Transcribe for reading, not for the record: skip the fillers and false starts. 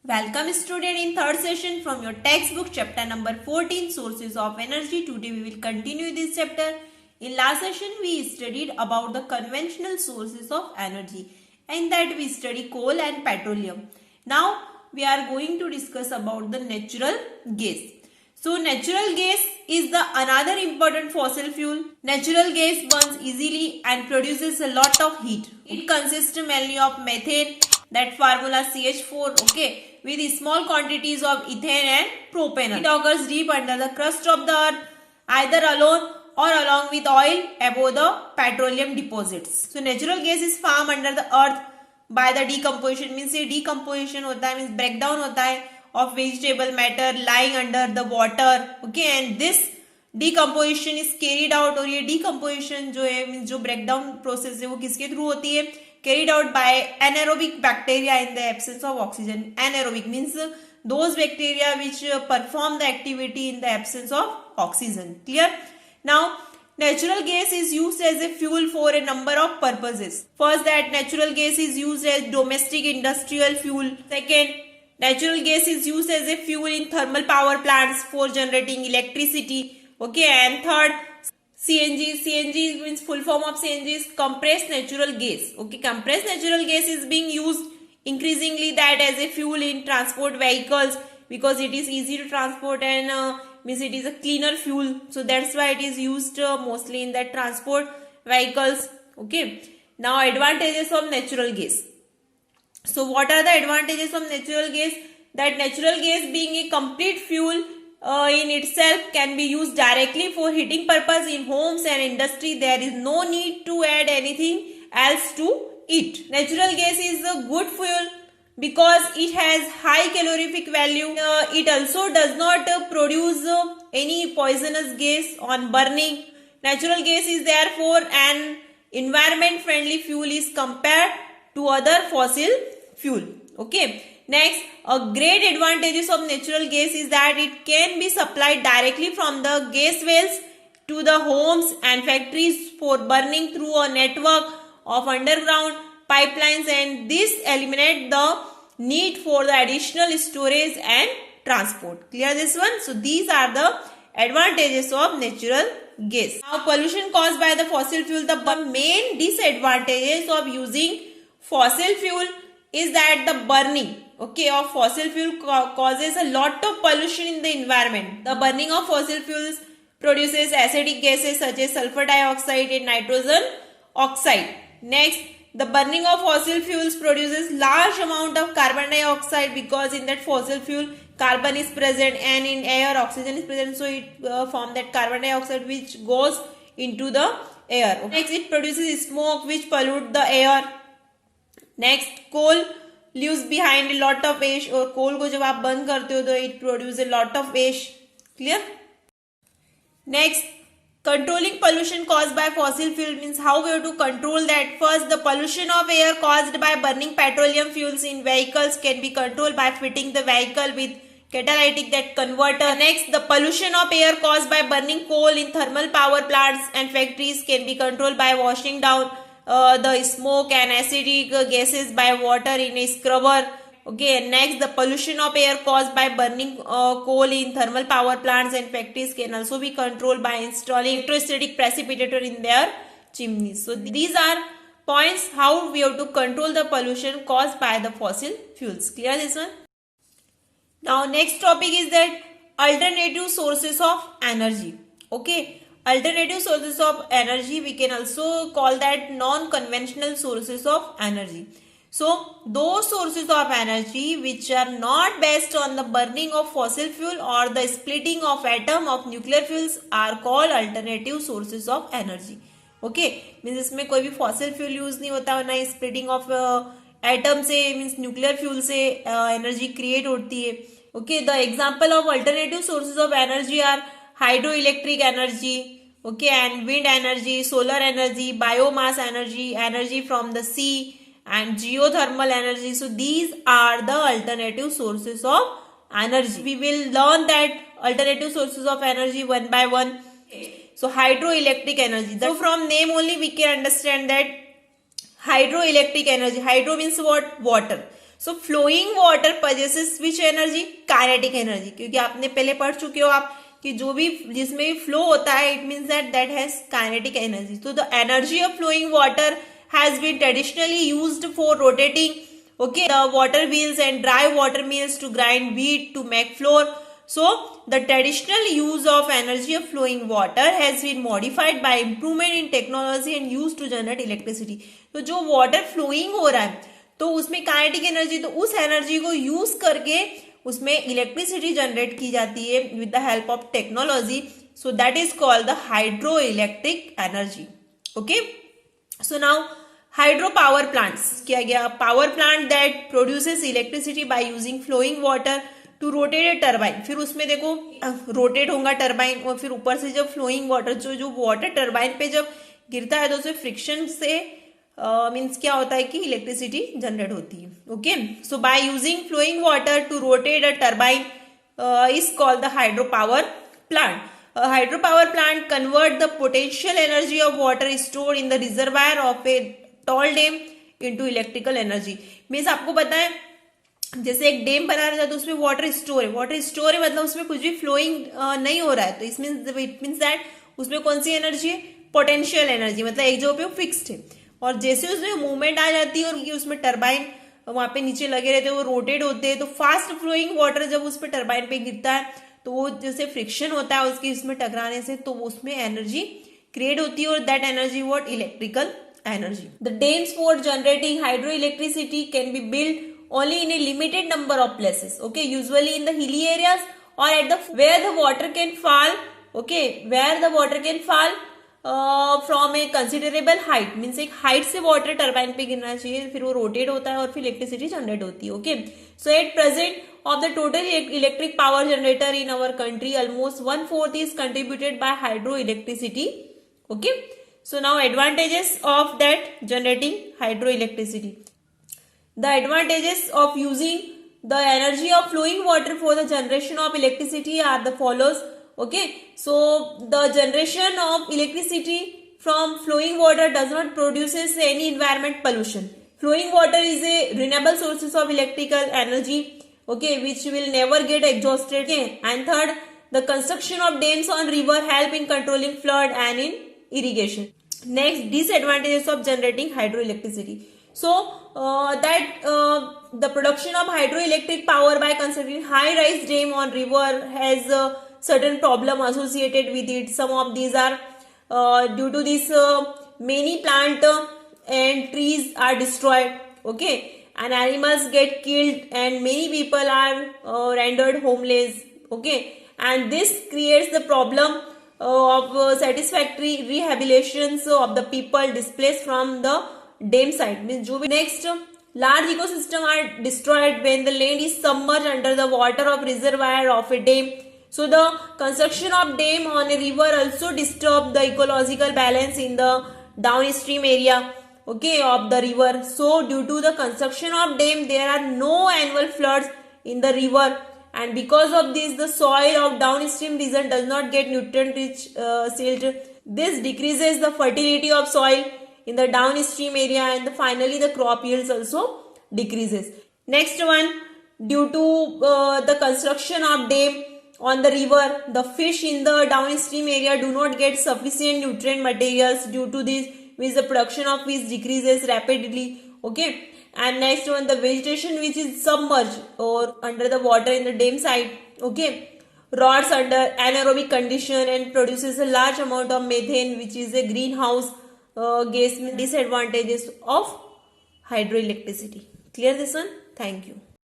Welcome student in third session from your textbook chapter number 14 sources of energy. Today we will continue this chapter. In last session we studied about the conventional sources of energy and that we study coal and petroleum. Now we are going to discuss about the natural gas. So natural gas is the another important fossil fuel. Natural gas burns easily and produces a lot of heat. It consists mainly of methane, that formula CH4, okay, with small quantities of ethane and propane. It occurs deep under the crust of the earth, either alone or along with oil above the petroleum deposits. So natural gas is formed under the earth by the decomposition, means ये decomposition होता है, means breakdown होता है of vegetable matter lying under the water, okay, and this decomposition is carried out, और ये decomposition जो है means जो breakdown process है वो किसके through होती है, carried out by anaerobic bacteria in the absence of oxygen. Anaerobic means those bacteria which perform the activity in the absence of oxygen. Clear? Now natural gas is used as a fuel for a number of purposes. First, that natural gas is used as domestic industrial fuel. Second, natural gas is used as a fuel in thermal power plants for generating electricity. Okay, and third, CNG means full form of CNG is compressed natural gas. Okay, compressed natural gas is being used increasingly that as a fuel in transport vehicles because it is easy to transport and means it is a cleaner fuel. So that's why it is used mostly in the transport vehicles. Okay. Now advantages of natural gas. So what are the advantages of natural gas? That natural gas being a complete fuel in itself can be used directly for heating purpose in homes and industry. There is no need to add anything else to it. Natural gas is a good fuel because it has high calorific value. It also does not produce any poisonous gas on burning. Natural gas is therefore an environment friendly fuel is compared to other fossil fuel. Okay. Next, a great advantages of natural gas is that it can be supplied directly from the gas wells to the homes and factories for burning through a network of underground pipelines, and this eliminates the need for the additional storage and transport. Clear this one? So these are the advantages of natural gas. Now pollution caused by the fossil fuel. The main disadvantages of using fossil fuel is that the burning, okay, of fossil fuel causes a lot of pollution in the environment. The burning of fossil fuels produces acidic gases such as sulfur dioxide and nitrogen oxide. Next, the burning of fossil fuels produces large amount of carbon dioxide because in that fossil fuel carbon is present and in air oxygen is present, so it forms that carbon dioxide which goes into the air. Next, it produces smoke which pollute the air. Next, coal leaves behind a lot of ash, और coal को जब आप बंद करते हो तो it produces a lot of ash. Clear? Next, controlling pollution caused by fossil fuel means how we have to control that. First, the pollution of air caused by burning petroleum fuels in vehicles can be controlled by fitting the vehicle with catalytic that converter. Next, the pollution of air caused by burning coal in thermal power plants and factories can be controlled by washing down the smoke and acidic gases by water in a scrubber. Okay, and next, the pollution of air caused by burning coal in thermal power plants and factories can also be controlled by installing electrostatic precipitator in their chimneys. So these are points how we have to control the pollution caused by the fossil fuels. Clear this one? Now next topic is that alternative sources of energy. Okay. Alternative sources of energy, we can also call that non-conventional sources of energy. So those sources of energy which are not based on the burning of fossil fuel or the splitting of atom of nuclear fuels are called alternative sources of energy. Okay, means इसमें कोई भी fossil fuel use नहीं होता, ना splitting of atom से means nuclear fuel से energy create होती है. Okay, the example of alternative sources of energy are hydroelectric energy, okay, and wind energy, solar energy, biomass energy, energy from the sea, and geothermal energy. So these are the alternative sources of energy. We will learn that alternative sources of energy one by one. So hydroelectric energy. So from name only we can understand that hydroelectric energy. Hydro means what? Water. So flowing water possesses which energy, kinetic energy, क्योंकि आपने पहले पढ़ चुके हो आप कि जो भी जिसमें भी फ्लो होता है it means that has kinetic energy. तो the energy of flowing water has been traditionally used for rotating the water wheels and dry water mills to grind wheat to make flour. So the traditional use of energy of flowing water has been modified by improvement in technology and used to generate electricity. तो जो water flowing हो रहा है तो उसमें kinetic energy, तो उस energy को यूज करके उसमें इलेक्ट्रिसिटी जनरेट की जाती है with the help of technology. So that is called the hydro electric energy. Okay, so now hydro power plants किया गया, power plant that produces electricity by using flowing water to rotate a turbine. फिर उसमें देखो rotate होगा turbine और फिर ऊपर से जब फ्लोइंग वाटर जो वाटर टर्बाइन पे जब गिरता है तो उसमें फ्रिक्शन से मीन्स क्या होता है कि इलेक्ट्रिसिटी जनरेट होती है. Okay, so by using flowing water to rotate a turbine is called the hydro power plant. Hydro power plant convert the potential energy of water stored in the reservoir of a tall dam into electrical energy. Means आपको पता है जैसे एक dam बना रहा था तो उसमें वाटर स्टोर है, वाटर स्टोर है मतलब उसमें कुछ भी फ्लोइंग नहीं हो रहा है, तो इट मीन्स दैट उसमें कौन सी एनर्जी है, पोटेंशियल एनर्जी, मतलब एक जगह पे फिक्स्ड है. और जैसे उसमें मूवमेंट आ जाती है और उसमें टर्बाइन वहां पे नीचे लगे रहते हैं, वो रोटेट होते हैं, तो फास्ट फ्लोइंग वाटर जब उस पर टर्बाइन पे गिरता है तो वो जैसे फ्रिक्शन होता है उसकी इसमें टकराने से, तो उसमें एनर्जी क्रिएट होती है और that energy what, electrical energy. The dams for generating hydroelectricity can be built only in a limited number of places. Okay, usually in the hilly areas or at the where the water can fall. Okay, where the water can fall from a considerable height. Means एक height से water turbine पे गिरना चाहिए, फिर वो rotate होता है और फिर electricity generate होती है. Okay, so at present of the total electric power generator in our country, almost 1/4 is contributed by hydroelectricity. Okay. So now advantages of that generating hydroelectricity. The advantages of using the energy of flowing water for the generation of electricity are the follows. Okay, so the generation of electricity from flowing water does not produces any environment pollution. Flowing water is a renewable sources of electrical energy. Okay, which will never get exhausted. Okay, and third, the construction of dams on river help in controlling flood and in irrigation. Next, disadvantages of generating hydroelectricity. So the production of hydroelectric power by constructing high-rise dam on river has certain problem associated with it. Some of these are due to this many plant and trees are destroyed. Okay, and animals get killed and many people are rendered homeless. Okay, and this creates the problem of satisfactory rehabilitations of the people displaced from the dam site. Means जो भी next, large ecosystem are destroyed when the land is submerged under the water of reservoir of a dam. So the construction of dam on a river also disturb the ecological balance in the downstream area, okay, of the river. So due to the construction of dam there are no annual floods in the river. And because of this, the soil of downstream region does not get nutrient-rich silt. This decreases the fertility of soil in the downstream area, and finally the crop yields also decreases. Next one, due to the construction of dam on the river, the fish in the downstream area do not get sufficient nutrient materials. Due to this, means the production of fish decreases rapidly. Okay. And next one, the vegetation which is submerged or under the water in the dam site, okay, rots under anaerobic condition and produces a large amount of methane, which is a greenhouse gas. Disadvantages of hydroelectricity. Clear this one? Thank you.